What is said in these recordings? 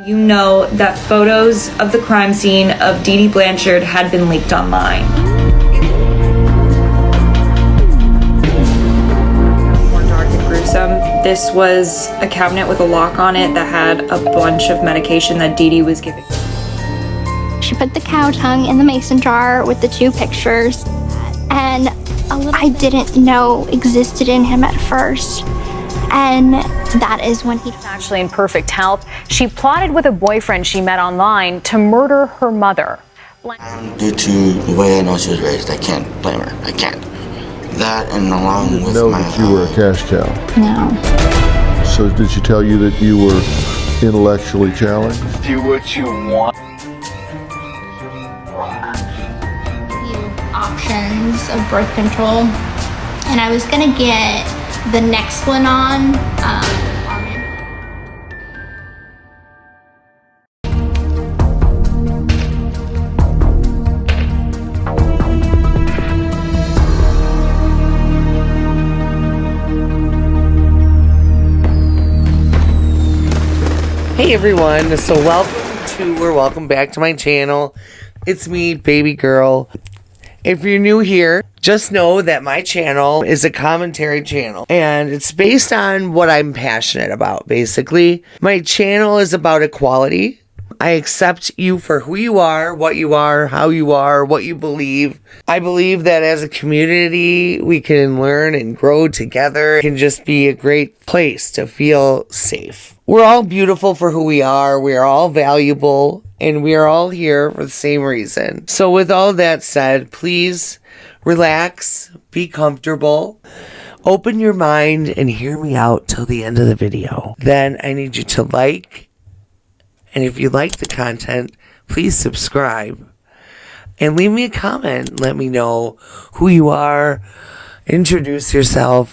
You know that photos of the crime scene of Dee Dee Blanchard had been leaked online. More dark and gruesome. This was a cabinet with a lock on it that had a bunch of medication that Dee Dee was giving. She put the cow tongue in the mason jar with the 2 pictures, and I didn't know existed in him at first. And that is when he's actually in perfect health. She plotted with a boyfriend she met online to murder her mother. Due to the way I know she was raised, I can't blame her. I can't. That and along with know my... that you were a cash cow? No. So did she tell you that you were intellectually challenged? Do what you want. Options of birth control, and I was gonna get the next one on. Hey everyone, so welcome back to my channel. It's me, Babygurl. If you're new here, just know that my channel is a commentary channel and it's based on what I'm passionate about, basically. My channel is about equality. I accept you for who you are, how you are, what you believe. I believe that as a community, we can learn and grow together. It can just be a great place to feel safe. We're all beautiful for who we are. We are all valuable. And we are all here for the same reason. So with all that said, please relax, be comfortable, open your mind, and hear me out till the end of the video. Then I need you to like, and if you like the content, please subscribe. And leave me a comment. Let me know who you are. Introduce yourself.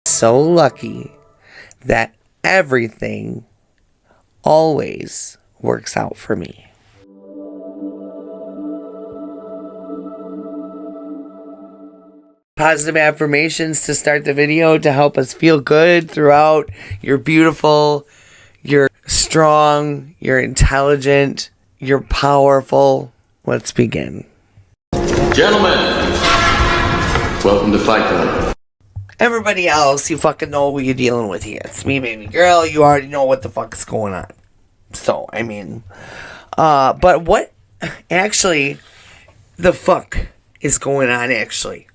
So lucky that everything always works out for me. Positive affirmations to start the video to help us feel good throughout. You're beautiful, you're strong, you're intelligent, you're powerful. Let's begin. Gentlemen, welcome to Fight Club. Everybody else, you fucking know who you're dealing with here. It's me, Babygurl. You already know what the fuck is going on. So, I mean, but what actually the fuck is going on actually?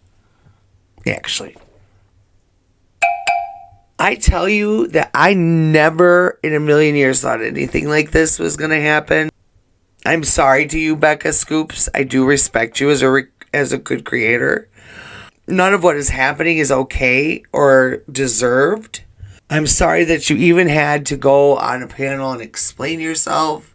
I tell you that I never in a million years thought anything like this was going to happen. I'm sorry to you, Becca Scoops. I do respect you as a good creator. None of what is happening is okay or deserved. I'm sorry that you even had to go on a panel and explain yourself.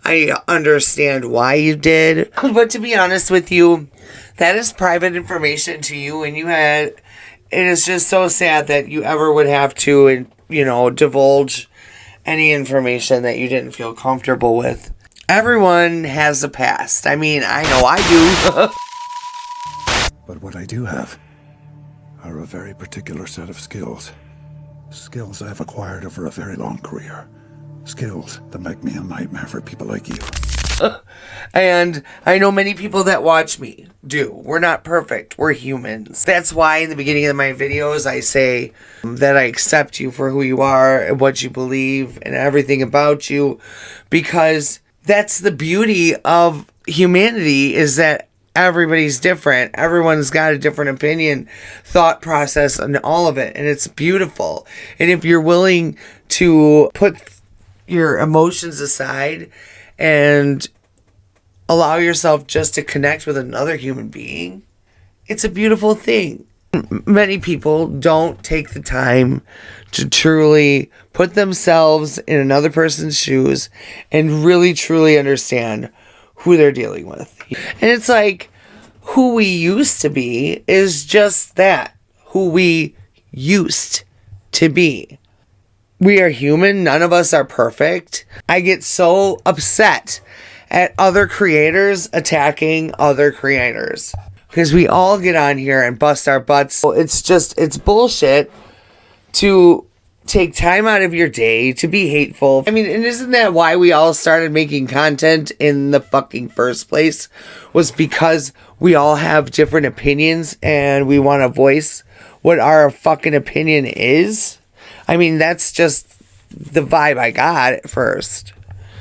I understand why you did. But to be honest with you, that is private information to you, and it is just so sad that you ever would have to, divulge any information that you didn't feel comfortable with. Everyone has a past. I mean, I know I do. But what I do have are a very particular set of skills. Skills I've acquired over a very long career. Skills that make me a nightmare for people like you. And I know many people that watch me do. We're not perfect. We're humans. That's why in the beginning of my videos I say that I accept you for who you are and what you believe and everything about you. Because that's the beauty of humanity, is that everybody's different. Everyone's got a different opinion, thought process, and all of it. And it's beautiful. And if you're willing to put your emotions aside and allow yourself just to connect with another human being, it's a beautiful thing. Many people don't take the time to truly put themselves in another person's shoes and really truly understand who they're dealing with. And it's like, who we used to be is just that, who we used to be. We are human. None of us are perfect. I get so upset at other creators attacking other creators because we all get on here and bust our butts. It's bullshit to take time out of your day to be hateful. I mean, and isn't that why we all started making content in the fucking first place? Was because we all have different opinions and we want to voice what our fucking opinion is? I mean, that's just the vibe I got at first.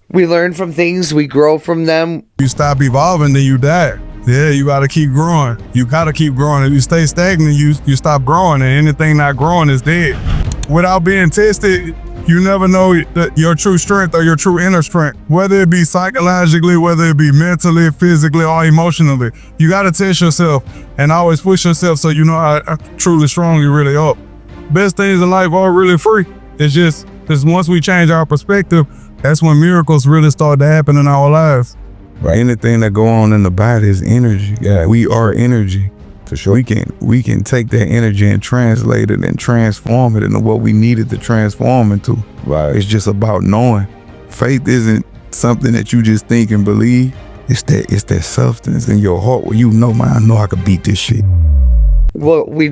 We learn from things, we grow from them. You stop evolving, then you die. Yeah, you gotta keep growing. You gotta keep growing. If you stay stagnant, you stop growing, and anything not growing is dead. Without being tested, you never know your true strength or your true inner strength, whether it be psychologically, whether it be mentally, physically, or emotionally. You gotta test yourself and always push yourself so you know how truly strong you really are. Best things in life are really free. It's just once we change our perspective, that's when miracles really start to happen in our lives. Right. Anything that go on in the body is energy. Yeah, we are energy. For sure. We can take that energy and translate it and transform it into what we needed to transform into. Right. It's just about knowing. Faith isn't something that you just think and believe. It's that substance in your heart where you know, man, I know I could beat this shit. Well, we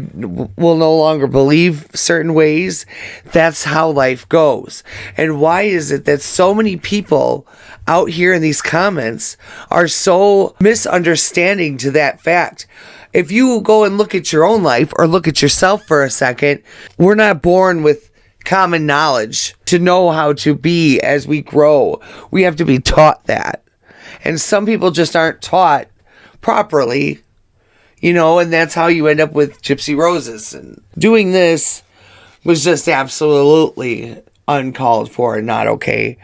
will no longer believe certain ways. That's how life goes. And why is it that so many people out here in these comments are so misunderstanding to that fact? If you go and look at your own life or look at yourself for a second, we're not born with common knowledge to know how to be as we grow. We have to be taught that. And some people just aren't taught properly. You know, and that's how you end up with Gypsy Roses. And doing this was just absolutely uncalled for and not okay.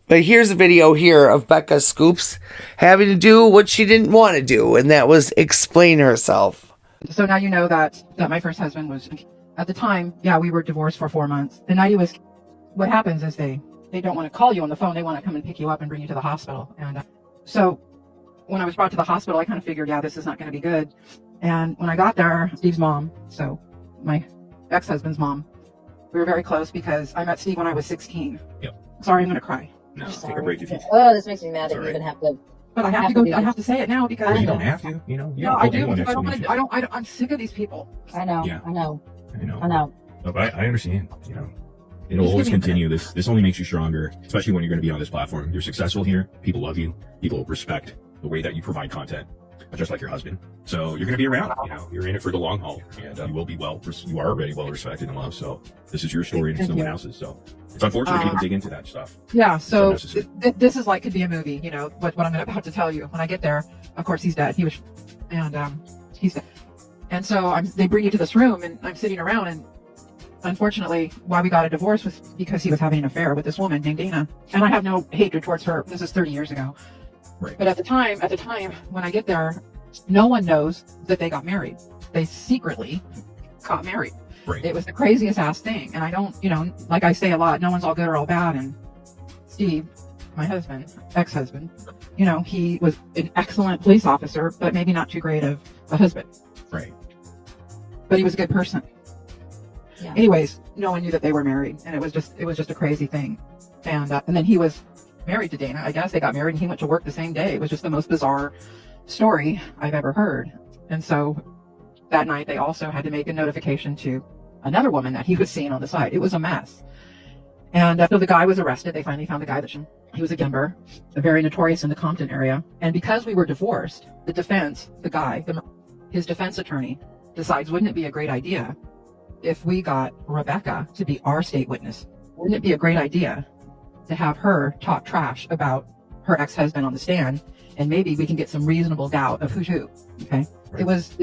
But here's a video here of Becca Scoops having to do what she didn't want to do, and that was explain herself. So now you know that my first husband was, at the time, yeah, we were divorced for 4 months. The night he was, what happens is they don't want to call you on the phone. They want to come and pick you up and bring you to the hospital. And so when I was brought to the hospital, I kind of figured, yeah, this is not going to be good. And when I got there, Steve's mom, so my ex-husband's mom, we were very close because I met Steve when I was 16. Yep. Sorry, I'm going to cry. No, take a break if you. Oh, this makes me mad that you even have to. But I have to go. I have to say it now because Well, you don't have to. You know. No, I do. I don't want to. I'm sick of these people. I know. Yeah. I know. I know. I know. No, but I understand. You know, it'll always continue. This only makes you stronger, especially when you're going to be on this platform. You're successful here. People love you. People respect the way that you provide content, just like your husband. So you're going to be around. You know, you're in it for the long haul, and you will be you are already well respected and loved. So this is your story, and it's no one else's. So it's unfortunate people dig into that stuff. Yeah. So this is like could be a movie. You know what I'm about to tell you. When I get there, of course he's dead. He was, and he's dead. And so they bring you to this room, and I'm sitting around, and unfortunately, why we got a divorce was because he was having an affair with this woman named Dana. And I have no hatred towards her. This is 30 years ago. Right. But at the time when I get there, no one knows that they got married. They secretly got married. Right. It was the craziest ass thing. And I don't, you know, like I say a lot, no one's all good or all bad. And Steve, my husband, ex-husband, you know, he was an excellent police officer, but maybe not too great of a husband. Right. But he was a good person. Yeah. Anyways, no one knew that they were married, and it was just a crazy thing. And then he was married to Dana. I guess they got married, and he went to work the same day. It was just the most bizarre story I've ever heard. And so that night, they also had to make a notification to another woman that he was seeing on the side. It was a mess. And so the guy was arrested. They finally found the guy that he was a gambler, very notorious in the Compton area. And because we were divorced, the defense, his defense attorney decides, wouldn't it be a great idea if we got Rebecca to be our state witness? Wouldn't it be a great idea to have her talk trash about her ex-husband on the stand, and maybe we can get some reasonable doubt of who's who? Okay. Right.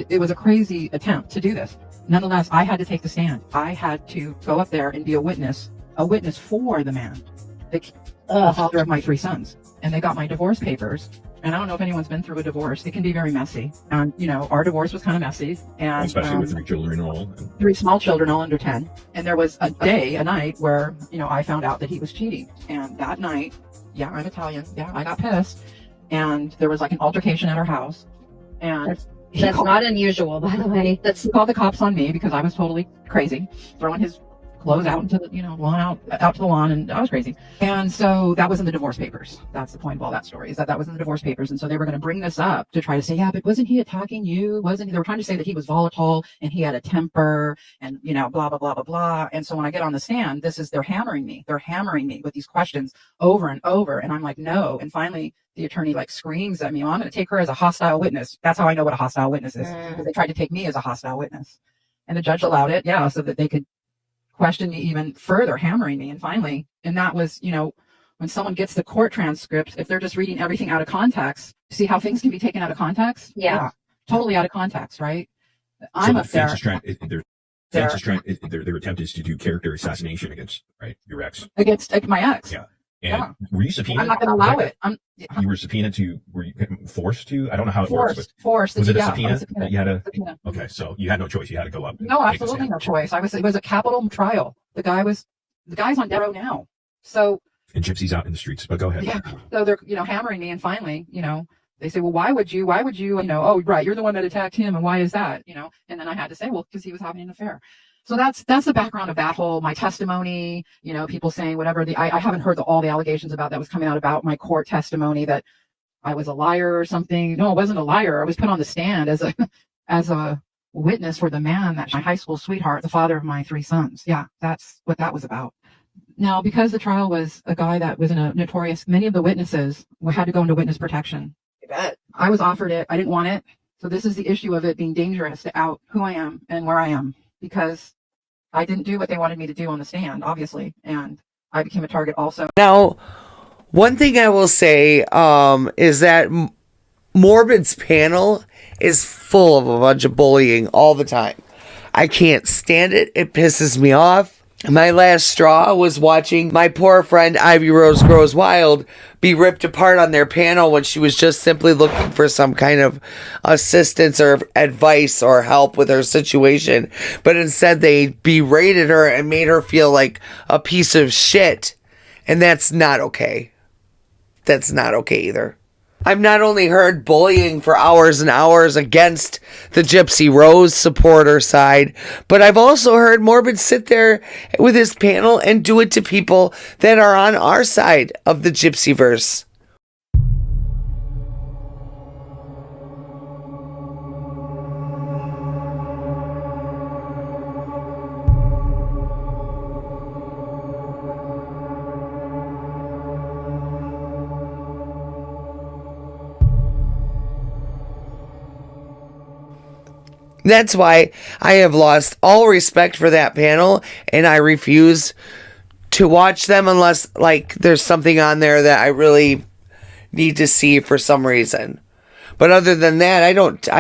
It was a crazy attempt to do this. Nonetheless, I had to take the stand. I had to go up there and be a witness for the man, the father of my 3 sons. And they got my divorce papers And I don't know if anyone's been through a divorce. It can be very messy. And, you know, our divorce was kind of messy. And especially with 3 children all. 3 small children, all under 10. And there was a night where, you know, I found out that he was cheating. And that night, yeah, I'm Italian. Yeah, I got pissed. And there was like an altercation at our house. And that's not unusual, by the way. He called the cops on me because I was totally crazy, throwing his clothes out into the, you know, lawn out to the lawn, and I was crazy. And so that was in the divorce papers. That's the point of all that story, is that was in the divorce papers. And so they were going to bring this up to try to say, yeah, but wasn't he attacking you? Wasn't he? They were trying to say that he was volatile and he had a temper and, you know, blah, blah, blah, blah, blah. And so when I get on the stand, they're hammering me. They're hammering me with these questions over and over. And I'm like, no. And finally, the attorney like screams at me, well, I'm going to take her as a hostile witness. That's how I know what a hostile witness is, because they tried to take me as a hostile witness. And the judge allowed it, yeah, so that they could question me even further, hammering me. And finally, and that was, you know, when someone gets the court transcripts, if they're just reading everything out of context, see how things can be taken out of context? Yeah. Totally out of context, right? I'm up there. Their attempt is to do character assassination against, right, your ex. Against my ex. Yeah. And were you subpoenaed? I'm not going to allow it. You were subpoenaed to, were you forced to? I don't know how it works. Forced. Was it a subpoena that you had to? Okay, so you had no choice. You had to go up. No, absolutely no choice. It was a capital trial. The guy's on death row now. So. And Gypsy's out in the streets, but go ahead. Yeah. So they're, you know, hammering me, and finally, you know, they say, well, why would you, you know, oh, right, you're the one that attacked him, and why is that, you know? And then I had to say, well, because he was having an affair. So that's the background of that whole, my testimony, you know, people saying whatever. I haven't heard all the allegations about that was coming out about my court testimony, that I was a liar or something. No, I wasn't a liar. I was put on the stand as a witness for the man, that my high school sweetheart, the father of my 3 sons. Yeah, that's what that was about. Now, because the trial was a guy that was in a notorious, many of the witnesses had to go into witness protection. I was offered it. I didn't want it. So this is the issue of it being dangerous to out who I am and where I am, because I didn't do what they wanted me to do on the stand, obviously, and I became a target also. Now, one thing I will say is that Morbid's panel is full of a bunch of bullying all the time. I can't stand it. It pisses me off. My last straw was watching my poor friend Ivy Rose Grows Wild be ripped apart on their panel when she was just simply looking for some kind of assistance or advice or help with her situation. But instead they berated her and made her feel like a piece of shit. And that's not okay. That's not okay either. I've not only heard bullying for hours and hours against the Gypsy Rose supporter side, but I've also heard Morbid sit there with his panel and do it to people that are on our side of the Gypsyverse. That's why I have lost all respect for that panel, and I refuse to watch them unless, like, there's something on there that I really need to see for some reason. But other than that, I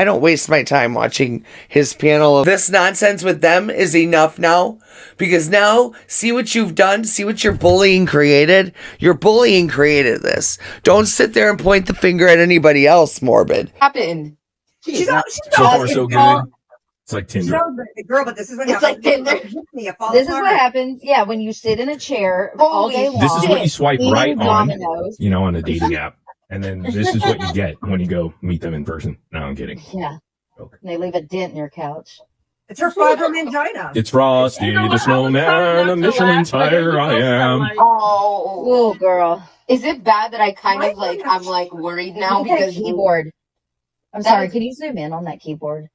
don't waste my time watching his panel. This nonsense with them is enough now, because now, see what you've done, see what your bullying created. Your bullying created this. Don't sit there and point the finger at anybody else, Morbid. Happened. So far, so good. It's like Tinder. Girl, but this is what happens. Like Tinder. This is what happens. Yeah, when you sit in a chair all day long. This is what you swipe right on, you know, on a dating app. And then this is what you get when you go meet them in person. No, I'm kidding. Yeah. Okay. And they leave a dent in your couch. It's her fibromangina. It's Frosty the Snowman, a Michelin tire I am. Oh, girl. Is it bad that I kind of like, I'm like worried now because keyboard. I'm sorry, can you zoom in on that keyboard?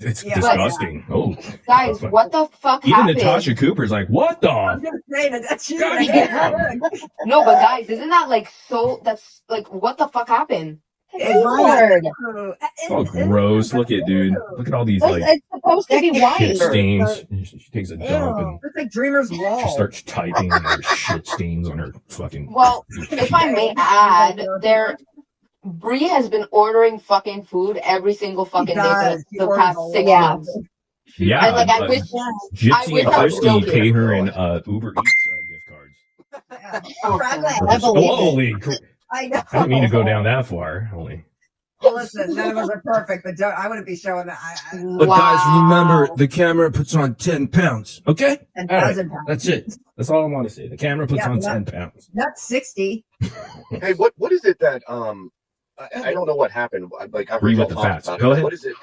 It's disgusting. Yeah. Oh, guys, what the fuck even happened? Natasha Cooper's like, what the? I'm gonna say that that's you. No, but guys, isn't that like so? That's like, what the fuck happened? Keyboard. Oh, gross! Look at dude. Look at all these like. It's supposed to be white. Shit stains. She takes a dump and it's like Dreamer's Wall. She starts typing and there's shit stains on her fucking. Well, if I may add, Bree has been ordering fucking food every single fucking day for the past 6 months. Yeah, and like I wish Gypsy and Christy pay her in Uber Eats gift cards. I believe Holy, I know. I didn't mean to go down that far. Only. Well, listen, none of us are perfect, but I wouldn't be showing that. But guys, remember, the camera puts on 10 pounds, okay? 10,000 pounds. That's it. That's all I want to say. The camera puts on 10 pounds. Not 60. Hey, what is it that I don't know what happened. Like I Bree with the facts. Go ahead. What is it?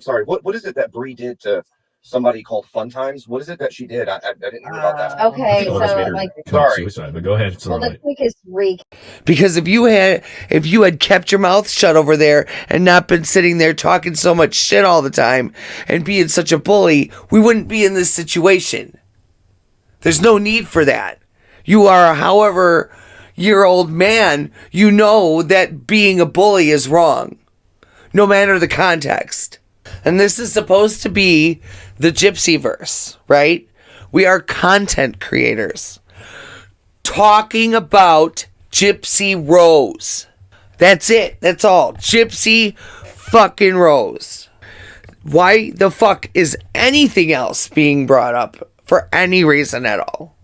Sorry. What is it that Bree did to somebody called Fun Times? What is it that she did? I didn't hear about that. Okay, Otis made so her like, commit suicide, but go ahead. well, the quickest recap. Because if you had kept your mouth shut over there and not been sitting there talking so much shit all the time and being such a bully, we wouldn't be in this situation. There's no need for that. You are a however-year-old man. You know that being a bully is wrong, no matter the context. And this is supposed to be the Gypsy verse, right? We are content creators talking about Gypsy Rose. That's it. That's all. Gypsy fucking Rose. Why the fuck is anything else being brought up for any reason at all?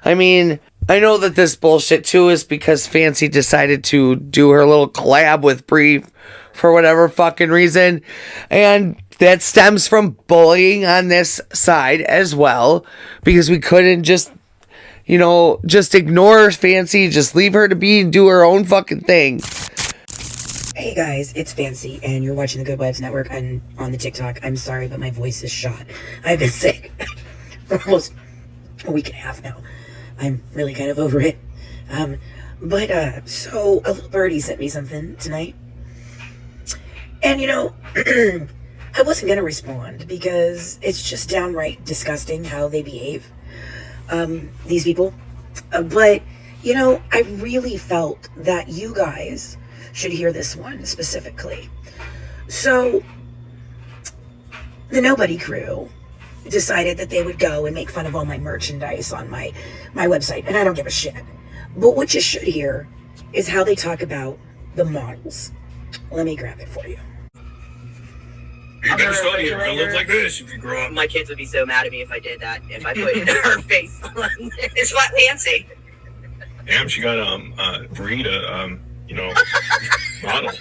I mean, I know that this bullshit too is because Fancy decided to do her little collab with Bree for whatever fucking reason. And that stems from bullying on this side as well. Because we couldn't just ignore Fancy, just leave her to be and do her own fucking thing. Hey guys, it's Fancy, and you're watching the Good Wives Network and on the TikTok. I'm sorry, but my voice is shot. I've been sick for almost a week and a half now. I'm really kind of over it. So a little birdie sent me something tonight. And I wasn't going to respond because it's just downright disgusting how they behave, these people. But I really felt that you guys should hear this one specifically. So, the Nobody Crew decided that they would go and make fun of all my merchandise on my website, and I don't give a shit. But what you should hear is how they talk about the models. Let me grab it for you. You better study. You're gonna look like this if you grow up. My kids would be so mad at me if I did that. If I put her face on. It's not fancy. Damn, she got Bree to model.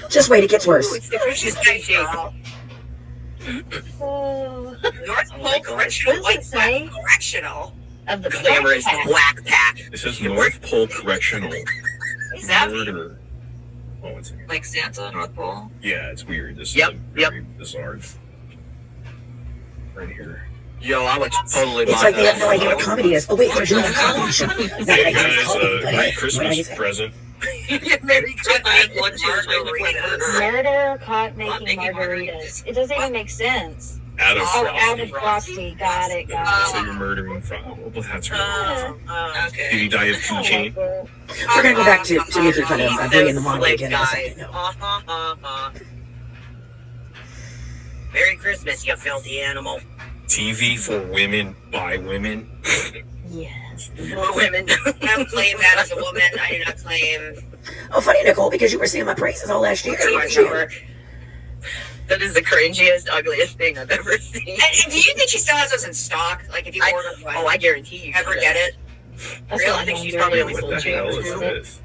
Just wait, it gets worse. She's North Pole Correctional White Pack Correctional of the glamorous black pack. This is North Pole Correctional. Is that Murder. Oh, it's like Santa North Pole? Yeah, it's weird. This is very bizarre. Right here. Yo, I would totally. It's like they have no idea what comedy is. Oh wait, they're doing a comedy show. Hey guys, Merry Christmas present. Merry Christmas. Murder caught making margaritas. It doesn't even make sense. Out of out of Frosty. Got it. So you're murdering Frosty. Well, that's right. Okay. Did he die of keychain? We're gonna go back to making fun of Bree and the model again in a second. Merry Christmas, you filthy animal. TV for women by women. Yes. For women. I don't claim that as a woman. I do not claim. Oh, funny, Nicole, because you were singing my praises all last year. That is the cringiest, ugliest thing I've ever seen. And do you think she still has those in stock? Like if you order one? Oh, I guarantee you. Ever get it? Really? I think she's probably only sold What the hell is this?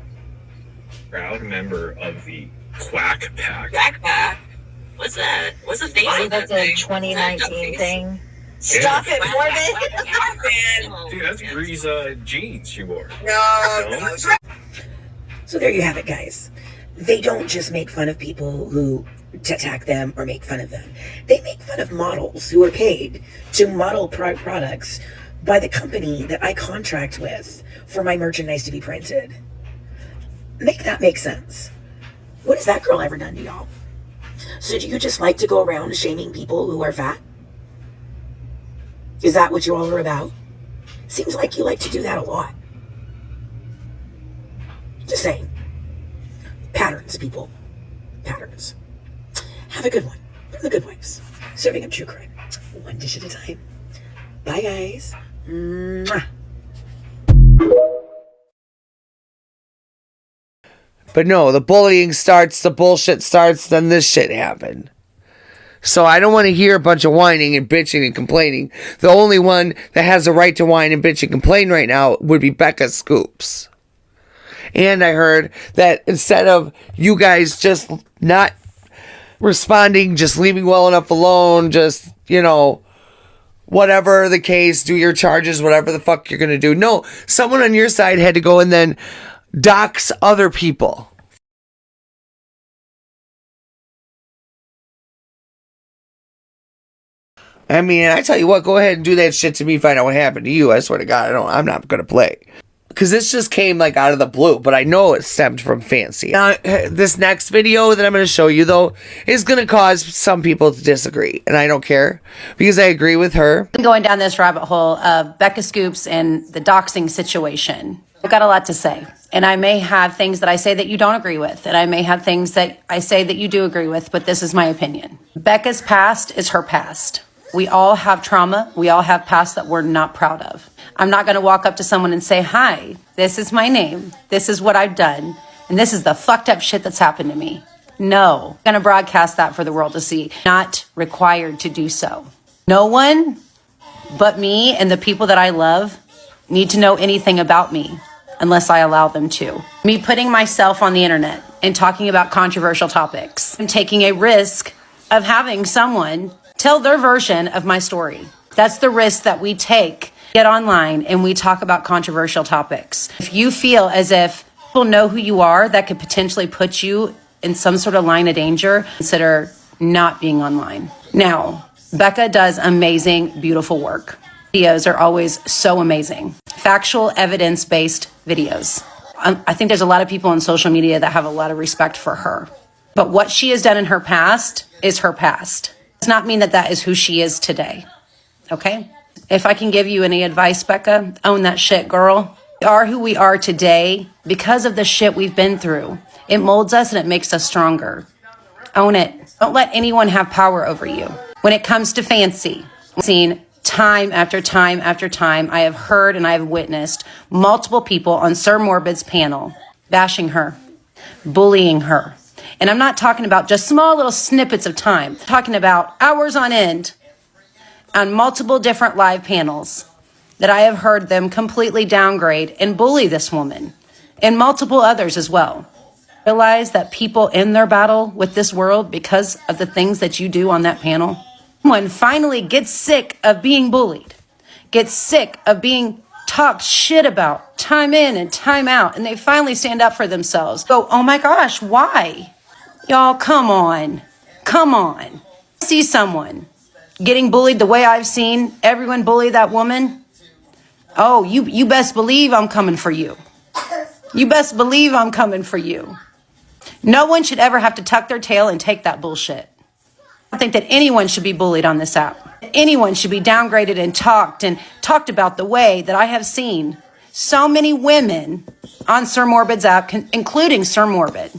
Proud member of the Quack Pack. Quack Pack? What's that? What's the face of that That's a thing? 2019 thing. Stop it, Morbid! Dude, that's Bree's jeans she wore. No. So there you have it, guys. They don't just make fun of people who attack them or make fun of them. They make fun of models who are paid to model products by the company that I contract with for my merchandise to be printed. Make that make sense. What has that girl ever done to y'all? So do you just like to go around shaming people who are fat? Is that what you all are about? Seems like you like to do that a lot. Just saying. Patterns, people. Patterns. Have a good one from the Good Wives. Serving up true crime. One dish at a time. Bye, guys. Mwah. But no, the bullying starts, the bullshit starts, then this shit happened. So I don't want to hear a bunch of whining and bitching and complaining. The only one that has the right to whine and bitch and complain right now would be Becca Scoops. And I heard that instead of you guys just not responding, just leaving well enough alone, just, you know, whatever the case, do your charges, whatever the fuck you're gonna do. No, someone on your side had to go and then dox other people. I mean, I tell you what, go ahead and do that shit to me, find out what happened to you. I swear to God, I'm not gonna play. Because this just came like out of the blue, but I know it stemmed from Fancy. Now, this next video that I'm going to show you, though, is going to cause some people to disagree. And I don't care, because I agree with her. I'm going down this rabbit hole of Becca Scoops and the doxing situation. I've got a lot to say. And I may have things that I say that you don't agree with. And I may have things that I say that you do agree with, but this is my opinion. Becca's past is her past. We all have trauma. We all have past that we're not proud of. I'm not going to walk up to someone and say, hi, this is my name. This is what I've done. And this is the fucked up shit that's happened to me. No, I'm going to broadcast that for the world to see. Not required to do so. No one but me and the people that I love need to know anything about me unless I allow them to. Me putting myself on the internet and talking about controversial topics. I'm taking a risk of having someone tell their version of my story. That's the risk that we take. Get online and we talk about controversial topics. If you feel as if people know who you are, that could potentially put you in some sort of line of danger, consider not being online. Now, Becca does amazing, beautiful work. Videos are always so amazing. Factual, evidence-based videos. I think there's a lot of people on social media that have a lot of respect for her. But what she has done in her past is her past. Does not mean that that is who she is today. Okay? If I can give you any advice, Becca, own that shit, girl. We are who we are today because of the shit we've been through. It molds us and it makes us stronger. Own it. Don't let anyone have power over you. When it comes to Fancy, I've seen time after time after time, I have heard and I have witnessed multiple people on Sir Morbid's panel bashing her, bullying her. And I'm not talking about just small little snippets of time. I'm talking about hours on end on multiple different live panels that I have heard them completely downgrade and bully this woman and multiple others as well. Realize that people in their battle with this world because of the things that you do on that panel. Someone finally gets sick of being bullied, gets sick of being talked shit about time in and time out, and they finally stand up for themselves. Go, oh my gosh, why? Y'all, come on. Come on. See someone getting bullied the way I've seen everyone bully that woman. Oh, you best believe I'm coming for you. You best believe I'm coming for you. No one should ever have to tuck their tail and take that bullshit. I think that anyone should be bullied on this app. Anyone should be downgraded and talked about the way that I have seen so many women on Sir Morbid's app, including Sir Morbid,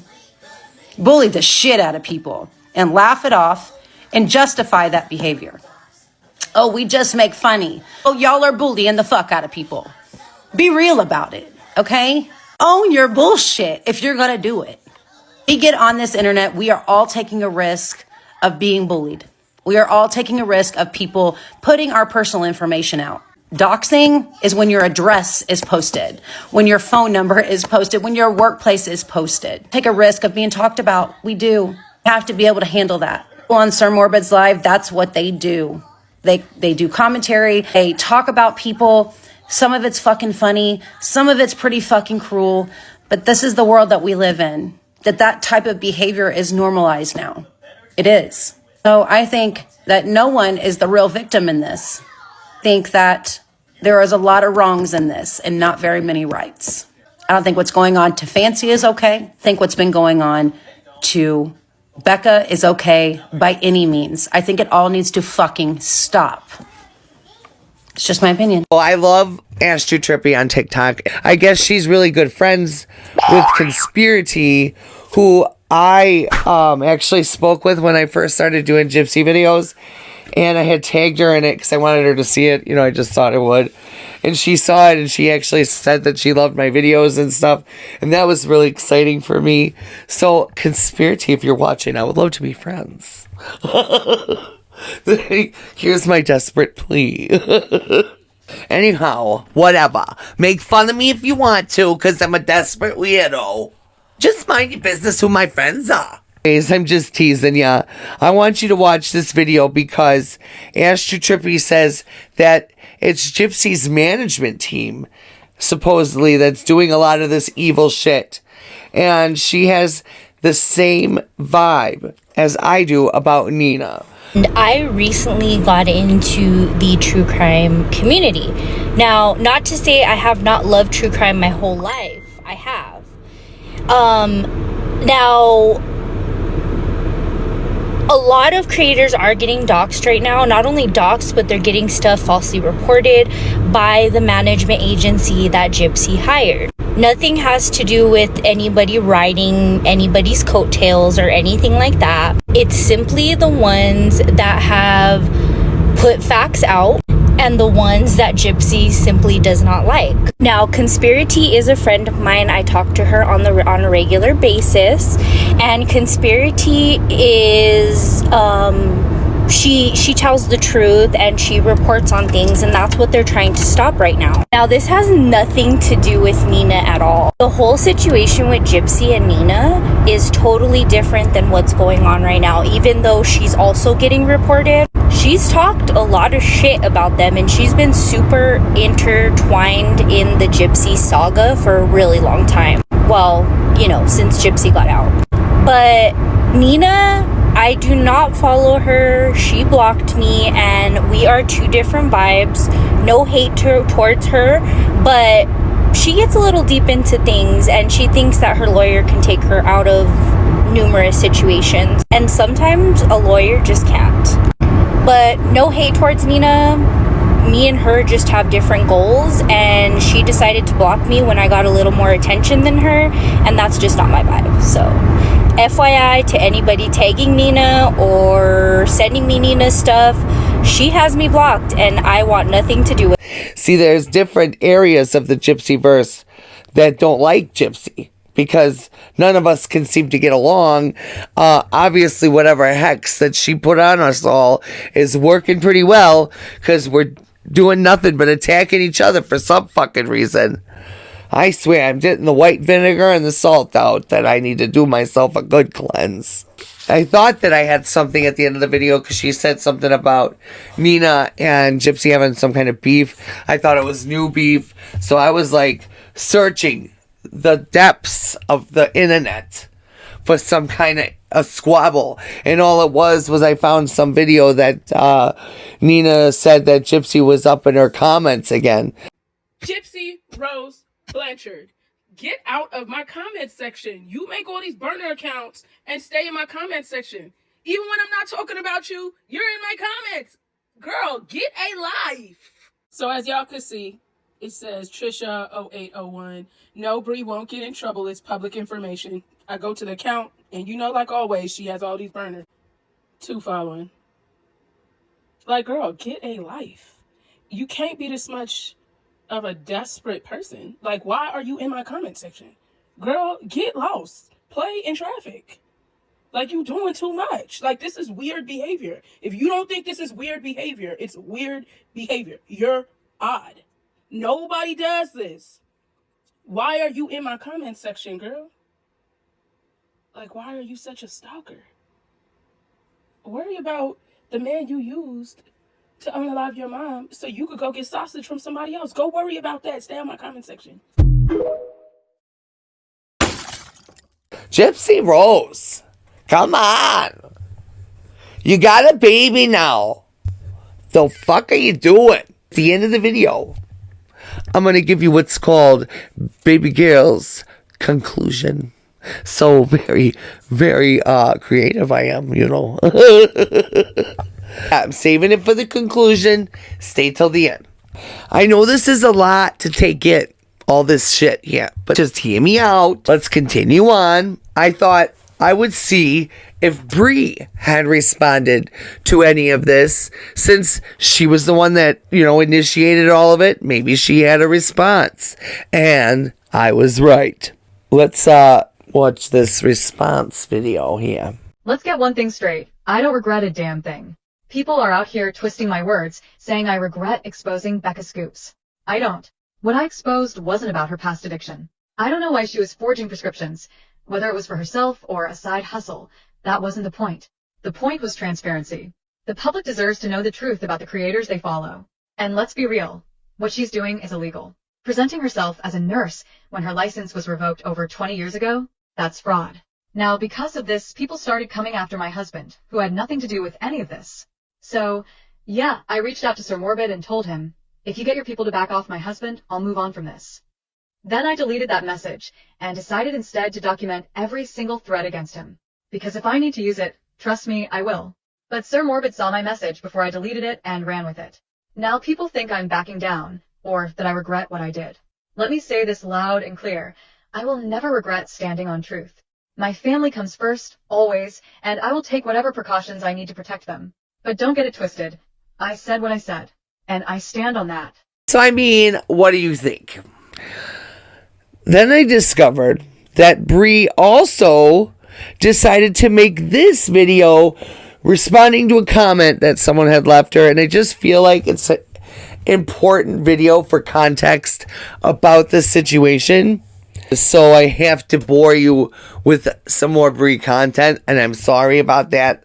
bully the shit out of people and laugh it off and justify that behavior. Oh, we just make funny. Oh, y'all are bullying the fuck out of people. Be real about it, okay? Own your bullshit if you're gonna do it. We get on this internet, we are all taking a risk of being bullied. We are all taking a risk of people putting our personal information out. Doxing is when your address is posted, when your phone number is posted, when your workplace is posted. Take a risk of being talked about. We do have to be able to handle that. On Sir Morbid's Live, that's what they do. They do commentary. They talk about people. Some of it's fucking funny. Some of it's pretty fucking cruel. But this is the world that we live in. That type of behavior is normalized now. It is. So I think that no one is the real victim in this. I think that there is a lot of wrongs in this and not very many rights. I don't think what's going on to Fancy is okay. I think what's been going on to Becca is okay by any means. I think it all needs to fucking stop. It's just my opinion. Well, I love Ash Too Trippy on TikTok. I guess she's really good friends with Conspiracy, who I actually spoke with when I first started doing Gypsy videos. And I had tagged her in it because I wanted her to see it. You know, I just thought it would. And she saw it and she actually said that she loved my videos and stuff. And that was really exciting for me. So, Conspiracy, if you're watching, I would love to be friends. Here's my desperate plea. Anyhow, whatever. Make fun of me if you want to, because I'm a desperate weirdo. Just mind your business who my friends are. I'm just teasing ya. I want you to watch this video because Astro Trippy says that it's Gypsy's management team, supposedly, that's doing a lot of this evil shit. And she has the same vibe as I do about Nina. And I recently got into the true crime community. Now, not to say I have not loved true crime my whole life. I have. Now, a lot of creators are getting doxxed right now. Not only doxxed, but they're getting stuff falsely reported by the management agency that Gypsy hired. Nothing has to do with anybody riding anybody's coattails or anything like that. It's simply the ones that have put facts out and the ones that Gypsy simply does not like. Now, Conspiracy is a friend of mine. I talk to her on a regular basis, and Conspiracy is she tells the truth and she reports on things, and that's what they're trying to stop right now. Now, this has nothing to do with Nina at all. The whole situation with Gypsy and Nina is totally different than what's going on right now. Even though she's also getting reported, she's talked a lot of shit about them, and she's been super intertwined in the Gypsy saga for a really long time. Well, you know, since Gypsy got out. But Nina, I do not follow her. She blocked me, and we are two different vibes. No hate towards her, but she gets a little deep into things, and she thinks that her lawyer can take her out of numerous situations. And sometimes a lawyer just can't. But no hate towards Nina. Me and her just have different goals, and she decided to block me when I got a little more attention than her, and that's just not my vibe. So FYI to anybody tagging Nina or sending me Nina stuff, she has me blocked, and I want nothing to do with it. See, there's different areas of the Gypsy verse that don't like Gypsy, because none of us can seem to get along. Obviously, whatever hex that she put on us all is working pretty well, because we're doing nothing but attacking each other for some fucking reason. I swear, I'm getting the white vinegar and the salt out that I need to do myself a good cleanse. I thought that I had something at the end of the video because she said something about Nina and Gypsy having some kind of beef. I thought it was new beef, so I was like searching the depths of the internet for some kind of a squabble, and all it was I found some video that Nina said that Gypsy was up in her comments again. Gypsy Rose Blanchard, get out of my comment section. You make all these burner accounts and stay in my comment section. Even when I'm not talking about you, you're in my comments. Girl, get a life. So as y'all can see, it says Trisha 0801. No, Bree won't get in trouble. It's public information. I go to the account, and you know, like always, she has all these burners. 2 following. Like, girl, get a life. You can't be this much of a desperate person. Like, why are you in my comment section? Girl, get lost. Play in traffic. Like, you doing too much. Like, this is weird behavior. If you don't think this is weird behavior, it's weird behavior. You're odd. Nobody does this. Why are you in my comment section, girl? Like, why are you such a stalker? Worry about the man you used to unalive your mom so you could go get sausage from somebody else. Go worry about that. Stay on my comment section. Gypsy Rose, come on. You got a baby now. The fuck are you doing? At the end of the video, I'm going to give you what's called Babygurl's conclusion. So very, very creative I am, you know. I'm saving it for the conclusion. Stay till the end. I know this is a lot to take in, all this shit here, but just hear me out. Let's continue on. I thought I would see if Bree had responded to any of this, since she was the one that, you know, initiated all of it. Maybe she had a response, and I was right. Let's watch this response video here. Let's get one thing straight. I don't regret a damn thing. People are out here twisting my words, saying I regret exposing Becca Scoops. I don't. What I exposed wasn't about her past addiction. I don't know why she was forging prescriptions, whether it was for herself or a side hustle. That wasn't the point. The point was transparency. The public deserves to know the truth about the creators they follow. And let's be real, what she's doing is illegal. Presenting herself as a nurse when her license was revoked over 20 years ago, that's fraud. Now, because of this, people started coming after my husband, who had nothing to do with any of this. So, yeah, I reached out to Sir Morbid and told him, if you get your people to back off my husband, I'll move on from this. Then I deleted that message and decided instead to document every single thread against him. Because if I need to use it, trust me, I will. But Sir Morbid saw my message before I deleted it and ran with it. Now people think I'm backing down, or that I regret what I did. Let me say this loud and clear. I will never regret standing on truth. My family comes first, always, and I will take whatever precautions I need to protect them. But don't get it twisted. I said what I said, and I stand on that. So, I mean, what do you think? Then I discovered that Bree also decided to make this video responding to a comment that someone had left her, and I just feel like it's an important video for context about the situation. So I have to bore you with some more Bree content, and I'm sorry about that.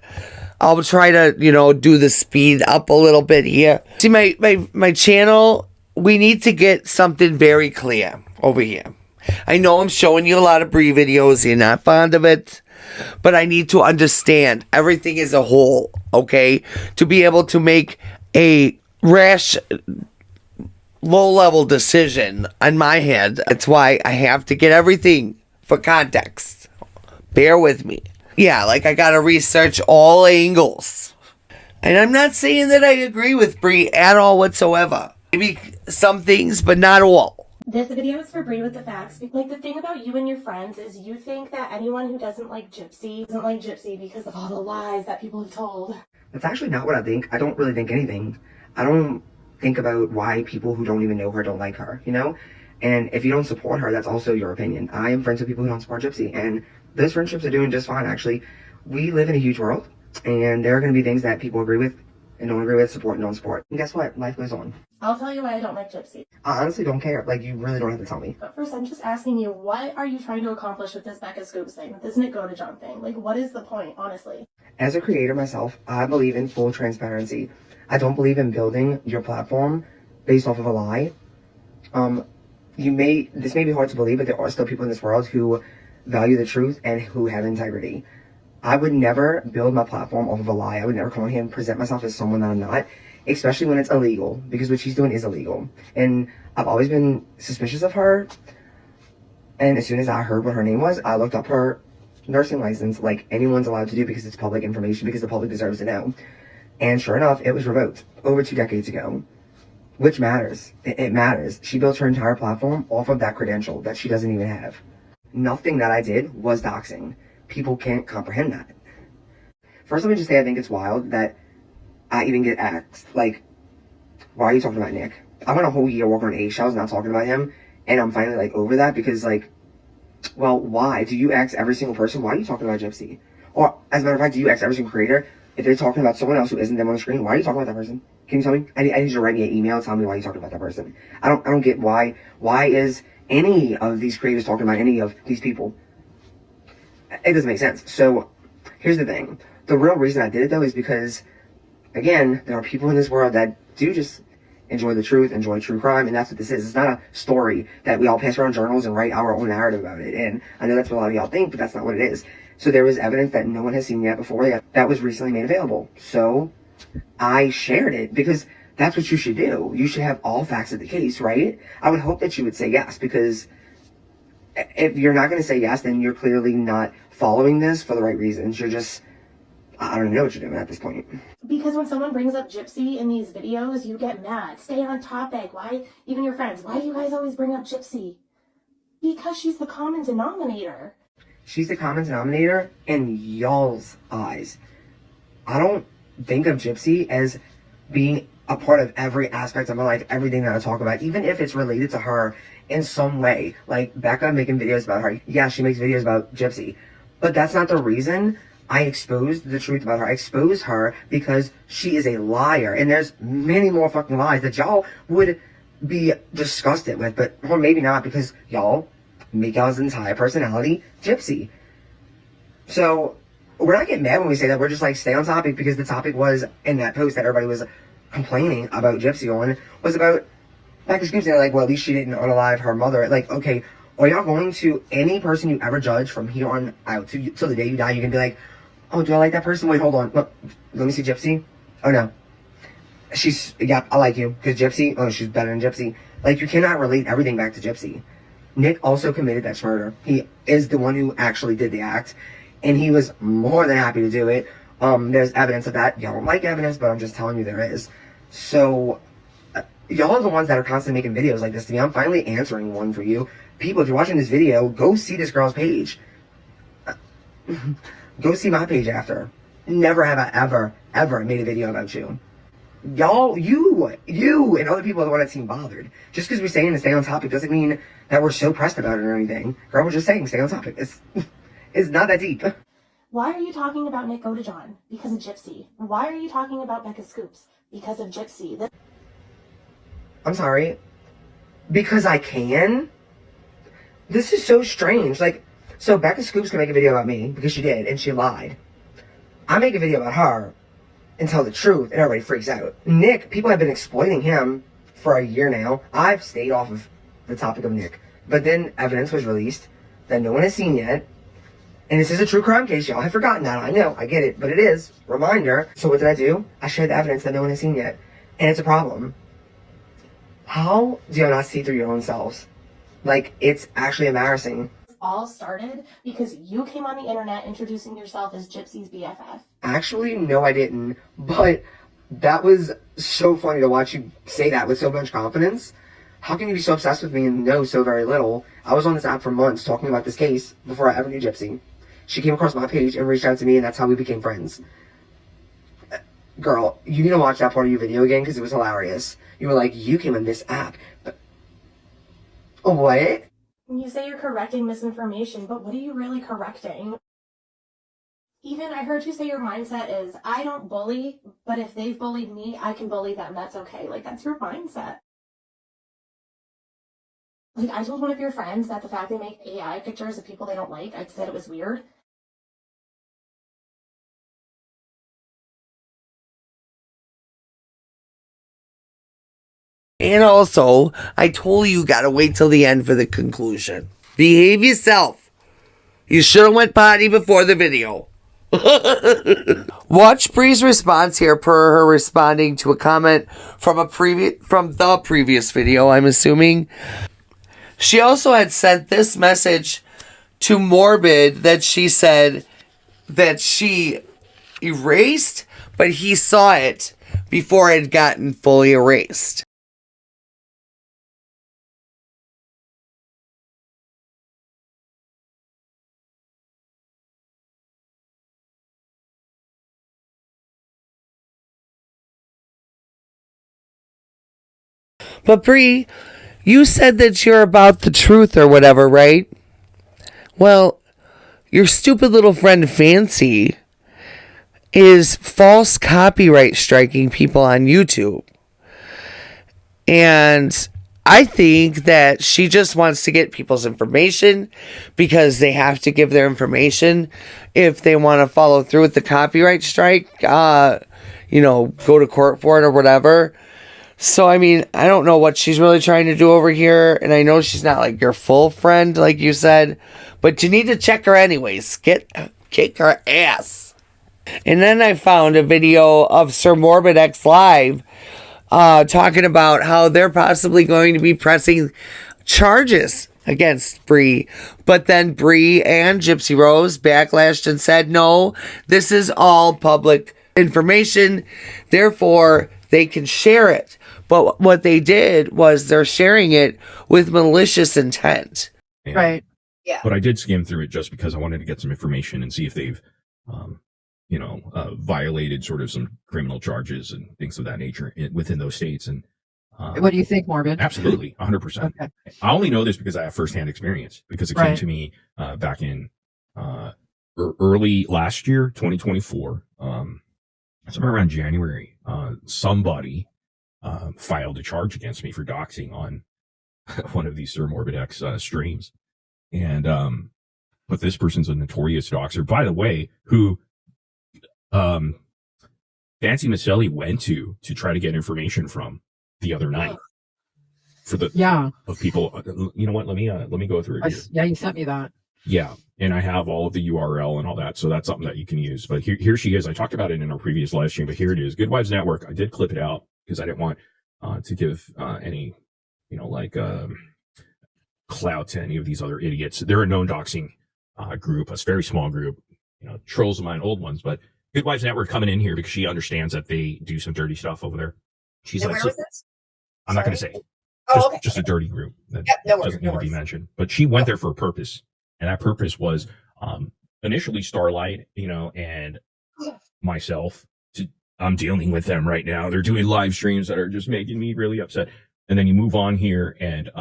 I'll try to, do the speed up a little bit here. See, my channel, we need to get something very clear over here. I know I'm showing you a lot of Bree videos. You're not fond of it. But I need to understand everything as a whole, okay? To be able to make a rash, low-level decision on my head. That's why I have to get everything for context. Bear with me. Yeah, like I gotta research all angles. And I'm not saying that I agree with Bree at all whatsoever. Maybe some things, but not all. This video is for Bree with the facts. Like, the thing about you and your friends is you think that anyone who doesn't like Gypsy doesn't like Gypsy because of all the lies that people have told. That's actually not what I think. I don't really think anything. I don't think about why people who don't even know her don't like her, And if you don't support her, that's also your opinion. I am friends with people who don't support Gypsy, and those friendships are doing just fine, actually. We live in a huge world, and there are going to be things that people agree with and don't agree with, support and don't support. And guess what? Life goes on. I'll tell you why I don't like Gypsy. I honestly don't care. Like, you really don't have to tell me. But first, I'm just asking you, what are you trying to accomplish with this Becca Scoops thing, with this Nick Go to John thing? Like, what is the point, honestly? As a creator myself, I believe in full transparency. I don't believe in building your platform based off of a lie. This may be hard to believe, but there are still people in this world who value the truth and who have integrity. I would never build my platform off of a lie. I would never come on here and present myself as someone that I'm not, especially when it's illegal, because what she's doing is illegal. And I've always been suspicious of her. And as soon as I heard what her name was, I looked up her nursing license like anyone's allowed to do, because it's public information, because the public deserves to know. And sure enough, it was revoked over 2 decades ago, which matters. It matters. She built her entire platform off of that credential that she doesn't even have. Nothing that I did was doxing. People can't comprehend that. First, let me just say I think it's wild that I even get asked, like, why are you talking about Nick? I went a whole year walking on eggshells not talking about him, and I'm finally, like, over that because, like, well, why? Do you ask every single person, why are you talking about Gypsy? Or, as a matter of fact, do you ask every single creator, if they're talking about someone else who isn't them on the screen, why are you talking about that person? Can you tell me? I need you to write me an email and tell me why you're talking about that person. I don't get why is any of these creators talking about any of these people? It doesn't make sense. So, here's the thing. The real reason I did it, though, is because, again, there are people in this world that do just enjoy the truth, enjoy true crime, and that's what this is. It's not a story that we all pass around journals and write our own narrative about it. And I know that's what a lot of y'all think, but that's not what it is. So there was evidence that no one has seen yet before that was recently made available. So I shared it because that's what you should do. You should have all facts of the case, right? I would hope that you would say yes, because if you're not going to say yes, then you're clearly not following this for the right reasons. You're just, I don't know what you're doing at this point. Because when someone brings up Gypsy in these videos, you get mad. Stay on topic. Why, even your friends, why do you guys always bring up Gypsy? Because she's the common denominator. She's the common denominator in y'all's eyes. I don't think of Gypsy as being a part of every aspect of my life, everything that I talk about, even if it's related to her in some way. Like Becca making videos about her. Yeah, she makes videos about Gypsy. But that's not the reason I exposed the truth about her. I exposed her because she is a liar. And there's many more fucking lies that y'all would be disgusted with, but or maybe not, because y'all make y'all's entire personality Gypsy. So we're not getting mad when we say that. We're just like, stay on topic, because the topic was in that post that everybody was complaining about Gypsy on was about Becca Scoops. They're like, well, at least she didn't unalive her mother. Like, okay, are y'all going to, any person you ever judge from here on out till the day you die, you can be like, oh, do I like that person? Wait, hold on. Look, let me see Gypsy. Oh, no. Yeah, I like you. Because Gypsy, oh, she's better than Gypsy. Like, you cannot relate everything back to Gypsy. Nick also committed that murder. He is the one who actually did the act. And he was more than happy to do it. There's evidence of that. Y'all don't like evidence, but I'm just telling you there is. So, y'all are the ones that are constantly making videos like this to me. I'm finally answering one for you. People, if you're watching this video, go see this girl's page. Go see my page after. Never have I ever made a video about you. Y'all, you and other people are the one that seem bothered. Just because we're saying to stay on topic doesn't mean that we're so pressed about it or anything. Girl, we're just saying stay on topic. It's not that deep. Why are you talking about Nick Godejohn? Because of Gypsy. Why are you talking about Becca Scoops? Because of Gypsy. I'm sorry. Because I can? This is so strange. Like, so Becca Scoops can make a video about me, because she did, and she lied. I make a video about her and tell the truth, and everybody freaks out. Nick, people have been exploiting him for a year now. I've stayed off of the topic of Nick. But then evidence was released that no one has seen yet. And this is a true crime case. Y'all have forgotten that. I know. I get it. But it is. Reminder. So what did I do? I shared the evidence that no one has seen yet. And it's a problem. How do y'all not see through your own selves? Like, it's actually embarrassing. All started because you came on the internet introducing yourself as Gypsy's BFF. Actually, no, I didn't. But that was so funny to watch you say that with so much confidence. How can you be so obsessed with me and know so very little? I was on this app for months talking about this case before I ever knew Gypsy. She came across my page and reached out to me, and that's how we became friends. Girl, you need to watch that part of your video again, because it was hilarious. You were like, you came on this app. What? You say you're correcting misinformation, but what are you really correcting? Even I heard you say your mindset is, I don't bully, but if they've bullied me, I can bully them. That's okay. Like, that's your mindset. Like, I told one of your friends that the fact they make AI pictures of people they don't like, I said it was weird. And also, I told you gotta wait till the end for the conclusion. Behave yourself. You should have went potty before the video. Watch Bree's response here per her responding to a comment from the previous video, I'm assuming. She also had sent this message to Morbid that she said that she erased, but he saw it before it had gotten fully erased. But Bree, you said that you're about the truth or whatever, right? Well, your stupid little friend Fancy is false copyright striking people on YouTube. And I think that she just wants to get people's information because they have to give their information if they want to follow through with the copyright strike, go to court for it or whatever. So, I mean, I don't know what she's really trying to do over here. And I know she's not like your full friend, like you said. But you need to check her anyways. Kick her ass. And then I found a video of Sir Morbid X Live talking about how they're possibly going to be pressing charges against Bree. But then Bree and Gypsy Rose backlashed and said, no, this is all public information. Therefore, they can share it. But what they did was they're sharing it with malicious intent. And, right. Yeah. But I did skim through it just because I wanted to get some information and see if they've, violated sort of some criminal charges and things of that nature within those states. And what do you think, Morbid? Absolutely, 100%. Okay. I only know this because I have firsthand experience because it came to me back in early last year, 2024, somewhere around January, somebody filed a charge against me for doxing on one of these Sir Morbid X streams. And but this person's a notorious doxer, by the way, who Fancy Maselli went to try to get information from the other night for the of people. You know what? Let me go through it here. Yeah, you sent me that. Yeah, and I have all of the URL and all that, so that's something that you can use. But here she is. I talked about it in our previous live stream, but here it is. Good Wives Network. I did clip it out because I didn't want to give any, clout to any of these other idiots. They're a known doxing group, a very small group, trolls of mine, old ones. But Good Wives Network coming in here because she understands that they do some dirty stuff over there. She's And like, where was this? I'm not going to say. Oh, okay. Just a dirty group that No worries, doesn't need no to be worries. mentioned. But she went there for a purpose. And that purpose was initially Starlight, and myself. I'm dealing with them right now. They're doing live streams that are just making me really upset. And then you move on here and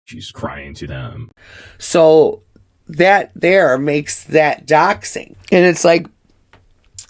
she's crying to them. So that there makes that doxing. And it's like,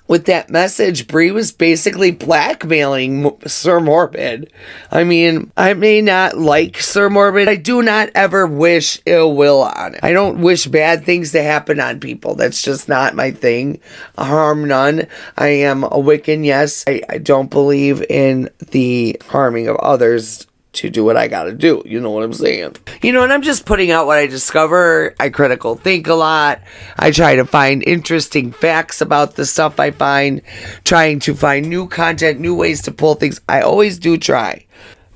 with that message, Bree was basically blackmailing Sir Morbid. I mean, I may not like Sir Morbid. I do not ever wish ill will on it. I don't wish bad things to happen on people. That's just not my thing. Harm none. I am a Wiccan, yes. I don't believe in the harming of others to do what I gotta do. You know what I'm saying? And I'm just putting out what I discover. I critical think a lot. I try to find interesting facts about the stuff I find, trying to find new content, new ways to pull things. I always do try.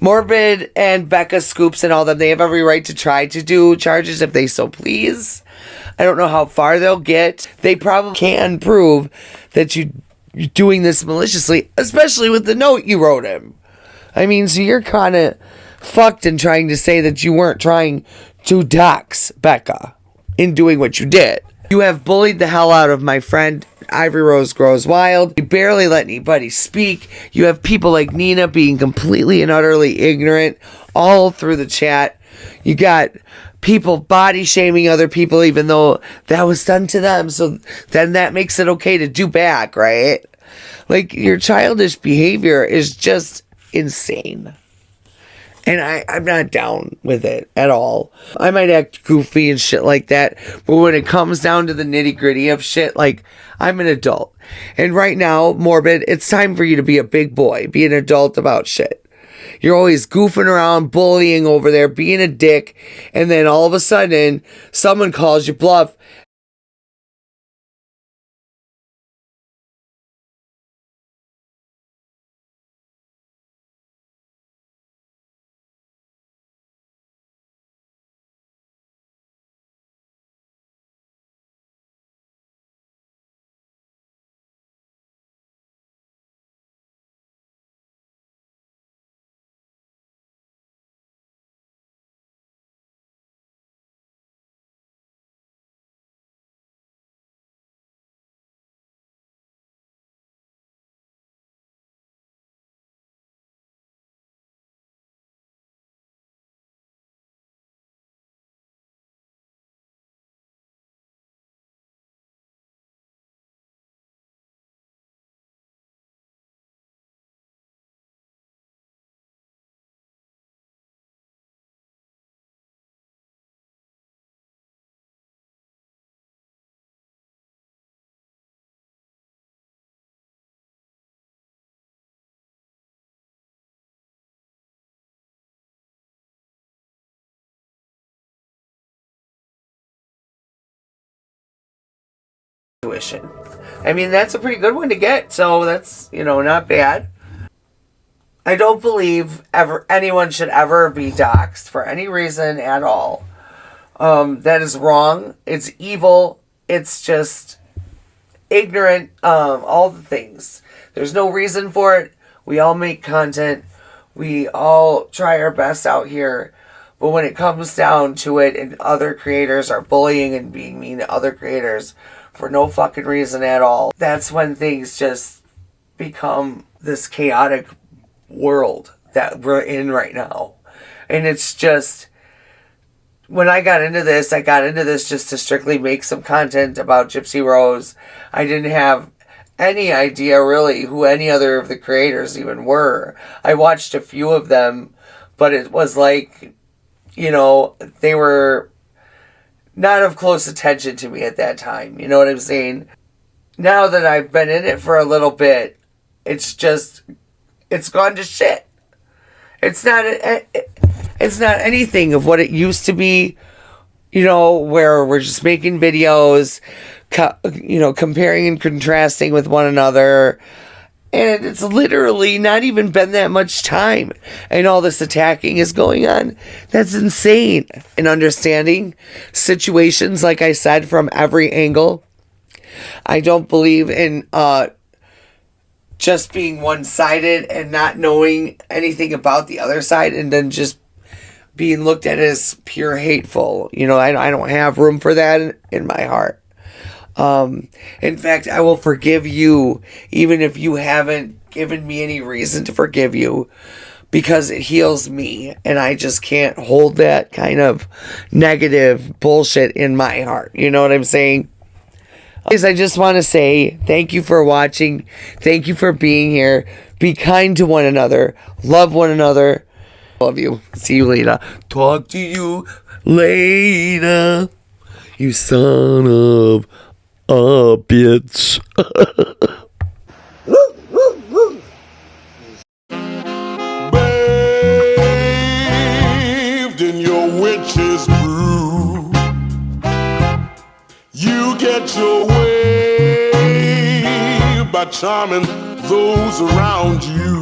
Morbid and Becca Scoops and all them, they have every right to try to do charges if they so please. I don't know how far they'll get. They probably can prove that you're doing this maliciously, especially with the note you wrote him. I mean, so you're kind of fucked in trying to say that you weren't trying to dox Becca in doing what you did. You have bullied the hell out of my friend Ivory Rose Grows Wild. You barely let anybody speak. You have people like Nina being completely and utterly ignorant all through the chat. You got people body shaming other people even though that was done to them. So then that makes it okay to do back, right? Like, your childish behavior is just insane. And I'm not down with it at all. I might act goofy and shit like that, but when it comes down to the nitty gritty of shit, like, I'm an adult. And right now, Morbid, it's time for you to be a big boy, be an adult about shit. You're always goofing around, bullying over there, being a dick, and then all of a sudden, someone calls you bluff. Tuition. I mean, that's a pretty good one to get, so that's, not bad. I don't believe anyone should ever be doxxed for any reason at all. That is wrong. It's evil. It's just ignorant. All the things. There's no reason for it. We all make content. We all try our best out here. But when it comes down to it and other creators are bullying and being mean to other creators for no fucking reason at all, that's when things just become this chaotic world that we're in right now. And it's just, when I got into this just to strictly make some content about Gypsy Rose. I didn't have any idea really who any other of the creators even were. I watched a few of them, but it was like, you know, they were not of close attention to me at that time. You know what I'm saying? Now that I've been in it for a little bit, it's gone to shit. It's not anything of what it used to be, you know, where we're just making videos, you know, comparing and contrasting with one another. And it's literally not even been that much time, and all this attacking is going on. That's insane. And understanding situations, like I said, from every angle. I don't believe in just being one-sided and not knowing anything about the other side, and then just being looked at as pure hateful. You know, I don't have room for that in my heart. In fact, I will forgive you even if you haven't given me any reason to forgive you, because it heals me, and I just can't hold that kind of negative bullshit in my heart. You know what I'm saying? Guys, I just want to say thank you for watching. Thank you for being here. Be kind to one another. Love one another. Love you. See you later. Talk to you later. You son of a bitch. Bathed in your witch's brew, you get your way by charming those around you.